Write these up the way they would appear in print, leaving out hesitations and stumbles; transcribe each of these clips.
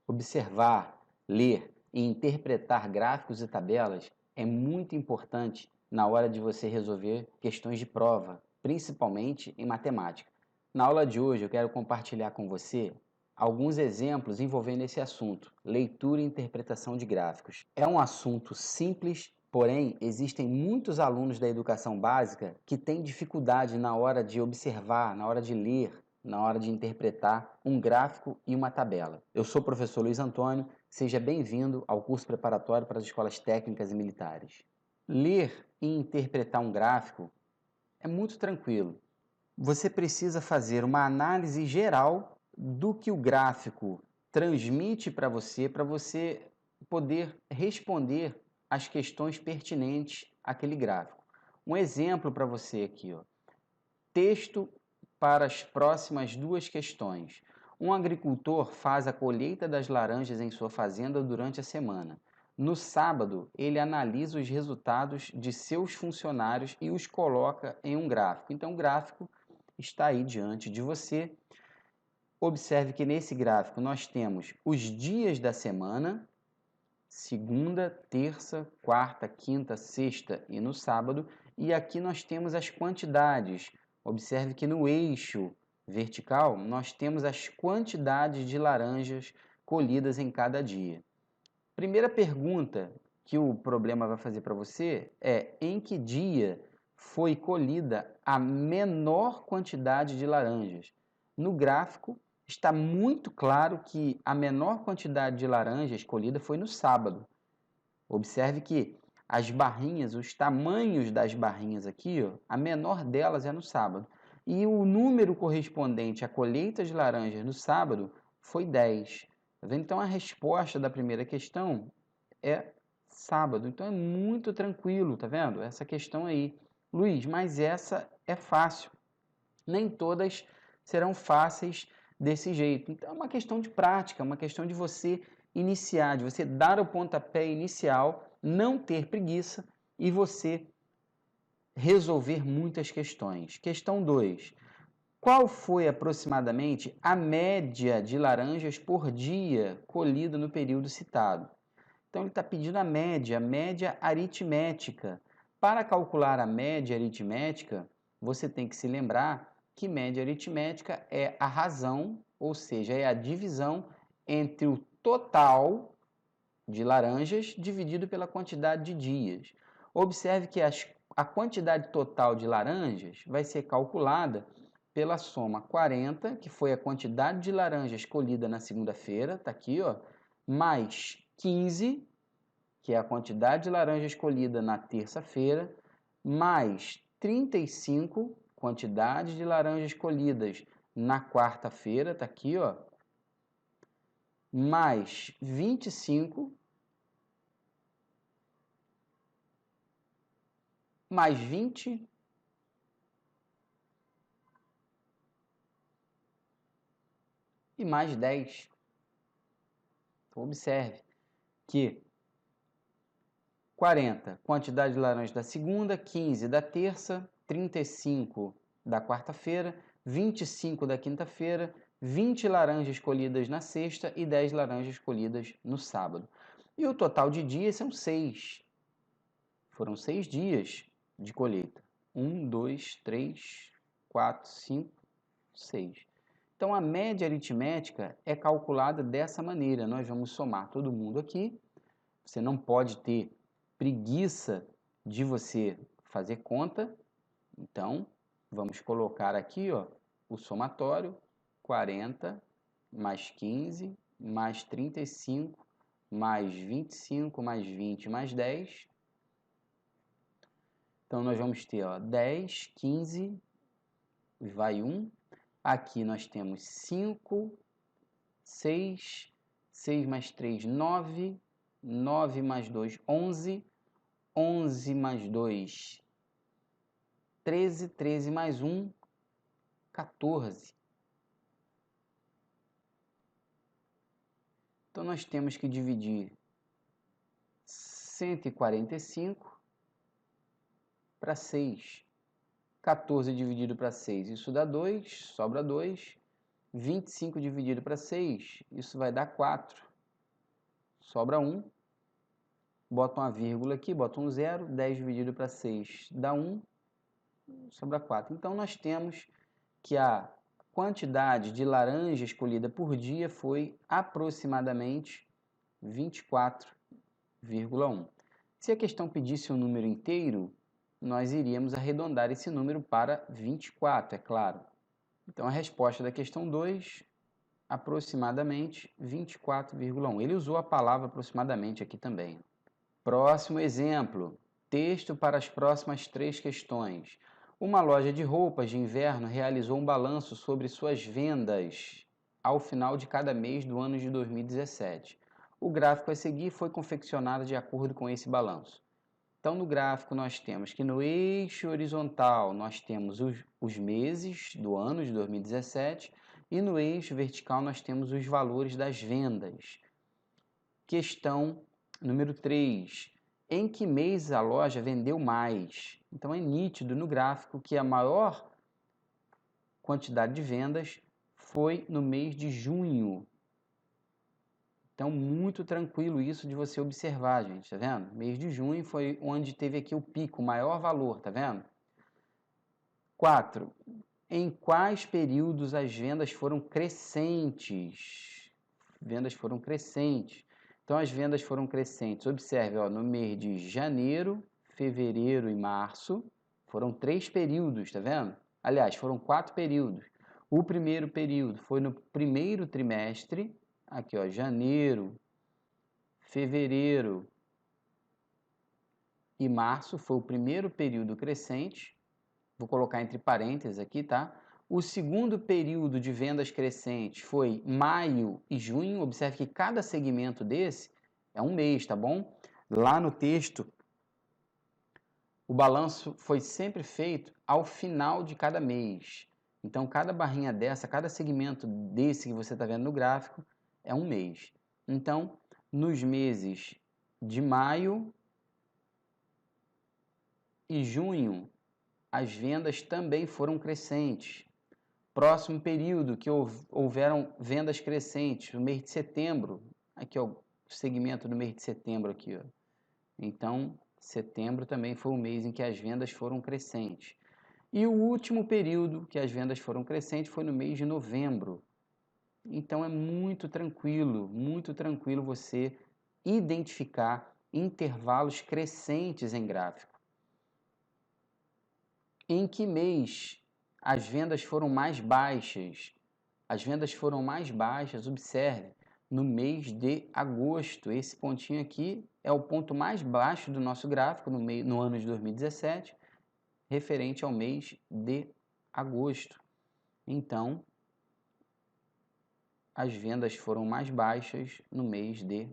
Observar, ler e interpretar gráficos e tabelas é muito importante na hora de você resolver questões de prova, principalmente em matemática. Na aula de hoje eu quero compartilhar com você alguns exemplos envolvendo esse assunto, leitura e interpretação de gráficos. É um assunto simples, porém existem muitos alunos da educação básica que têm dificuldade na hora de observar, na hora de ler, na hora de interpretar um gráfico e uma tabela. Eu sou o professor Luiz Antônio, seja bem-vindo ao curso preparatório para as escolas técnicas e militares. Ler e interpretar um gráfico é muito tranquilo. Você precisa fazer uma análise geral do que o gráfico transmite para você poder responder às questões pertinentes àquele gráfico. Um exemplo para você aqui, ó. Texto para as próximas duas questões. Um agricultor faz a colheita das laranjas em sua fazenda durante a semana. No sábado, ele analisa os resultados de seus funcionários e os coloca em um gráfico. Então, o gráfico está aí diante de você. Observe que nesse gráfico nós temos os dias da semana, segunda, terça, quarta, quinta, sexta e no sábado, e aqui nós temos as quantidades. Observe que no eixo vertical nós temos as quantidades de laranjas colhidas em cada dia. Primeira pergunta que o problema vai fazer para você é: em que dia foi colhida a menor quantidade de laranjas? No gráfico está muito claro que a menor quantidade de laranjas colhida foi no sábado. Observe que as barrinhas, os tamanhos das barrinhas aqui, ó, a menor delas é no sábado. E o número correspondente à colheita de laranjas no sábado foi 10. Tá vendo? Então a resposta da primeira questão é sábado. Então é muito tranquilo, tá vendo? Essa questão aí. Luiz, mas essa é fácil. Nem todas serão fáceis desse jeito. Então é uma questão de prática, uma questão de você iniciar, de você dar o pontapé inicial, não ter preguiça e você resolver muitas questões. Questão 2. Qual foi aproximadamente a média de laranjas por dia colhida no período citado? Então ele está pedindo a média aritmética. Para calcular a média aritmética, você tem que se lembrar que média aritmética é a razão, ou seja, é a divisão entre o total de laranjas dividido pela quantidade de dias. Observe que a quantidade total de laranjas vai ser calculada pela soma 40, que foi a quantidade de laranjas colhida na segunda-feira, está aqui, ó, mais 15, que é a quantidade de laranja colhida na terça-feira, mais 35, quantidade de laranjas colhidas na quarta-feira, está aqui, ó, mais 25, mais 20 e mais 10. Então, observe que 40, quantidade de laranjas da segunda, 15 da terça, 35 da quarta-feira, 25 da quinta-feira, 20 laranjas colhidas na sexta e 10 laranjas colhidas no sábado. E o total de dias são 6. Foram 6 dias de colheita. 1, 2, 3, 4, 5, 6. Então a média aritmética é calculada dessa maneira. Nós vamos somar todo mundo aqui. Você não pode ter preguiça de você fazer conta. Então, vamos colocar aqui, ó, o somatório: 40 mais 15 mais 35 mais 25 mais 20 mais 10. Então, nós vamos ter, ó, 10, 15, vai 1. Aqui nós temos 5, 6, 6 mais 3, 9, 9 mais 2, 11, 11 mais 2, 13, 13 mais 1, 14. Então, nós temos que dividir 145 para 6. 14 dividido para 6, isso dá 2, sobra 2. 25 dividido para 6, isso vai dar 4. sobra 1. Bota uma vírgula aqui, bota um 0. 10 dividido para 6 dá 1. Sobra 4. Então, nós temos que a quantidade de laranja escolhida por dia foi aproximadamente 24,1. Se a questão pedisse um número inteiro, nós iríamos arredondar esse número para 24, é claro. Então, a resposta da questão 2, aproximadamente 24,1. Ele usou a palavra aproximadamente aqui também. Próximo exemplo. Texto para as próximas 3 questões. Uma loja de roupas de inverno realizou um balanço sobre suas vendas ao final de cada mês do ano de 2017. O gráfico a seguir foi confeccionado de acordo com esse balanço. Então, no gráfico, nós temos que no eixo horizontal nós temos os meses do ano de 2017 e no eixo vertical nós temos os valores das vendas. Questão número 3. Em que mês a loja vendeu mais? Então, é nítido no gráfico que a maior quantidade de vendas foi no mês de junho. Então, muito tranquilo isso de você observar, gente, tá vendo? Mês de junho foi onde teve aqui o pico, o maior valor, tá vendo? 4. Em quais períodos as vendas foram crescentes? Vendas foram crescentes. Então, as vendas foram crescentes. Observe, ó, no mês de janeiro, fevereiro e março, foram 3 períodos, tá vendo? Aliás, foram 4 períodos. O primeiro período foi no primeiro trimestre, aqui, ó, janeiro, fevereiro e março foi o primeiro período crescente. Vou colocar entre parênteses aqui, tá? O segundo período de vendas crescentes foi maio e junho. Observe que cada segmento desse é um mês, tá bom? Lá no texto, o balanço foi sempre feito ao final de cada mês. Então, cada barrinha dessa, cada segmento desse que você está vendo no gráfico, é um mês. Então, nos meses de maio e junho, as vendas também foram crescentes. Próximo período que houveram vendas crescentes, no mês de setembro, aqui ó, o segmento do mês de setembro aqui, ó. Então, setembro também foi o mês em que as vendas foram crescentes. E o último período que as vendas foram crescentes foi no mês de novembro. Então, é muito tranquilo você identificar intervalos crescentes em gráfico. Em que mês as vendas foram mais baixas? As vendas foram mais baixas, observe, no mês de agosto. Esse pontinho aqui é o ponto mais baixo do nosso gráfico no ano de 2017, referente ao mês de agosto. Então, as vendas foram mais baixas no mês de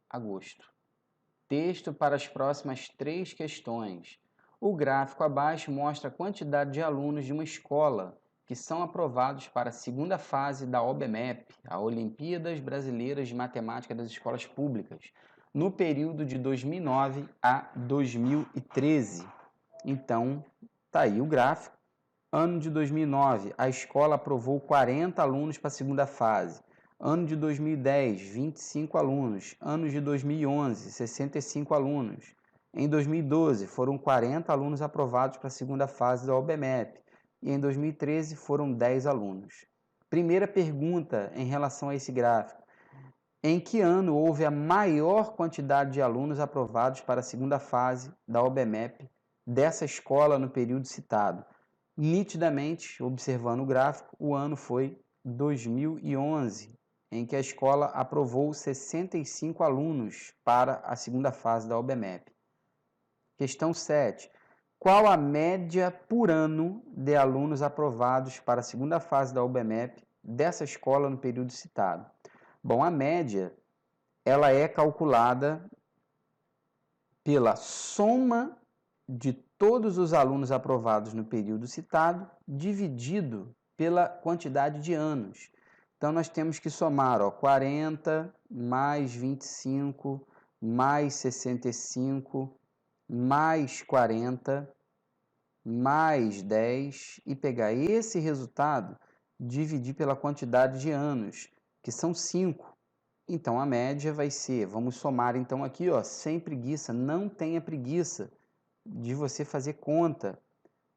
agosto. Texto para as próximas 3 questões. O gráfico abaixo mostra a quantidade de alunos de uma escola que são aprovados para a segunda fase da OBMEP, a Olimpíadas Brasileiras de Matemática das Escolas Públicas, no período de 2009 a 2013. Então, tá aí o gráfico. Ano de 2009, a escola aprovou 40 alunos para a segunda fase. Ano de 2010, 25 alunos. Ano de 2011, 65 alunos. Em 2012, foram 40 alunos aprovados para a segunda fase da OBMEP. E em 2013, foram 10 alunos. Primeira pergunta em relação a esse gráfico. Em que ano houve a maior quantidade de alunos aprovados para a segunda fase da OBMEP dessa escola no período citado? Nitidamente, observando o gráfico, o ano foi 2011, em que a escola aprovou 65 alunos para a segunda fase da OBMEP. Questão 7. Qual a média por ano de alunos aprovados para a segunda fase da OBMEP dessa escola no período citado? Bom, a média ela é calculada pela soma de todos os alunos aprovados no período citado, dividido pela quantidade de anos. Então, nós temos que somar 40 mais 25 mais 65 mais 40 mais 10 e pegar esse resultado, dividir pela quantidade de anos, que são 5. Então, a média vai ser, vamos somar então aqui, ó, sem preguiça, não tenha preguiça de você fazer conta.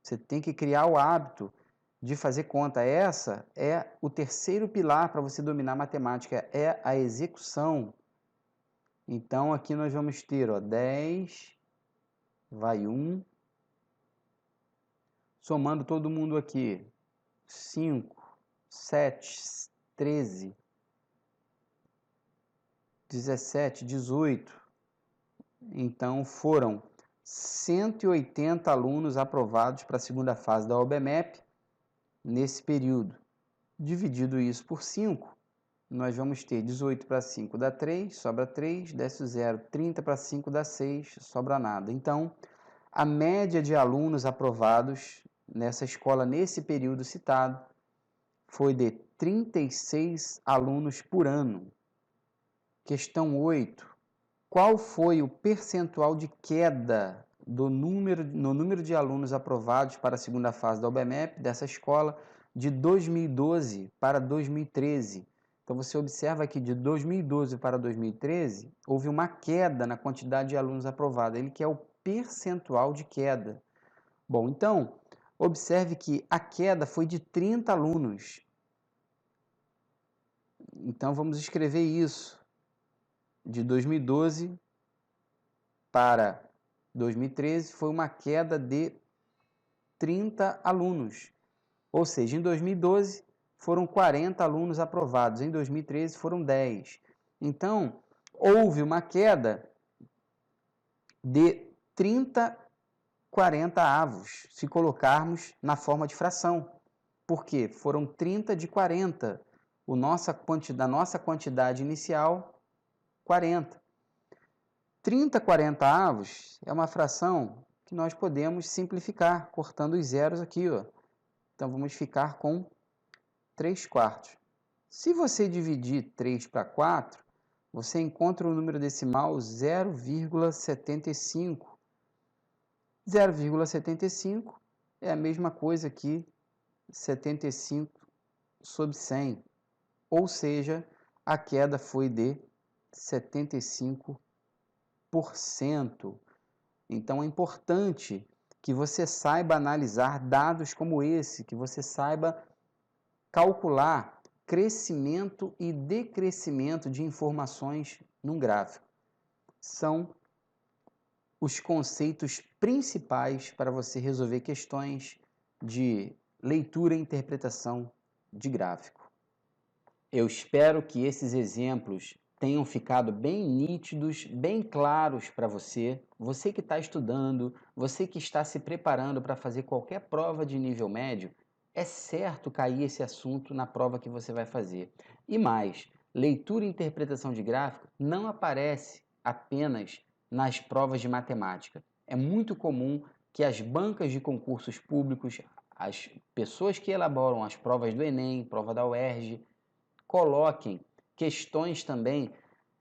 Você tem que criar o hábito de fazer conta. Essa é o terceiro pilar para você dominar matemática, é a execução. Então, aqui nós vamos ter, ó, 10, vai 1, somando todo mundo aqui, 5, 7, 13, 17, 18. Então, foram 180 alunos aprovados para a segunda fase da OBMEP nesse período. Dividido isso por 5, nós vamos ter 18 para 5 dá 3, sobra 3, desce o 0, 30 para 5 dá 6, sobra nada. Então, a média de alunos aprovados nessa escola nesse período citado foi de 36 alunos por ano. Questão 8. Qual foi o percentual de queda no número de alunos aprovados para a segunda fase da OBMEP dessa escola de 2012 para 2013? Então, você observa que de 2012 para 2013, houve uma queda na quantidade de alunos aprovados. Ele que é o percentual de queda. Bom, então, observe que a queda foi de 30 alunos. Então, vamos escrever isso. De 2012 para 2013, foi uma queda de 30 alunos. Ou seja, em 2012 foram 40 alunos aprovados, em 2013 foram 10. Então, houve uma queda de 30, 40 avos, se colocarmos na forma de fração. Por quê? Foram 30 de 40. Da nossa quantidade inicial, 40. 30, 40 avos é uma fração que nós podemos simplificar, cortando os zeros aqui, ó. Então, vamos ficar com 3 quartos. Se você dividir 3 para 4, você encontra o número decimal 0,75. 0,75 é a mesma coisa que 75 sobre 100. Ou seja, a queda foi de 75%. Então, é importante que você saiba analisar dados como esse, que você saiba calcular crescimento e decrescimento de informações num gráfico. São os conceitos principais para você resolver questões de leitura e interpretação de gráfico. Eu espero que esses exemplos tenham ficado bem nítidos, bem claros para você. Você que está estudando, você que está se preparando para fazer qualquer prova de nível médio, é certo cair esse assunto na prova que você vai fazer. E mais, leitura e interpretação de gráfico não aparece apenas nas provas de matemática. É muito comum que as bancas de concursos públicos, as pessoas que elaboram as provas do Enem, prova da UERJ, coloquem questões também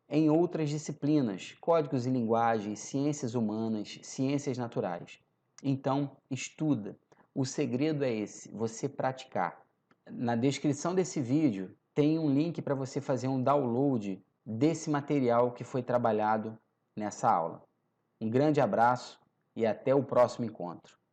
em outras disciplinas, códigos e linguagem, ciências humanas, ciências naturais. Então, estuda. O segredo é esse, você praticar. Na descrição desse vídeo tem um link para você fazer um download desse material que foi trabalhado nessa aula. Um grande abraço e até o próximo encontro.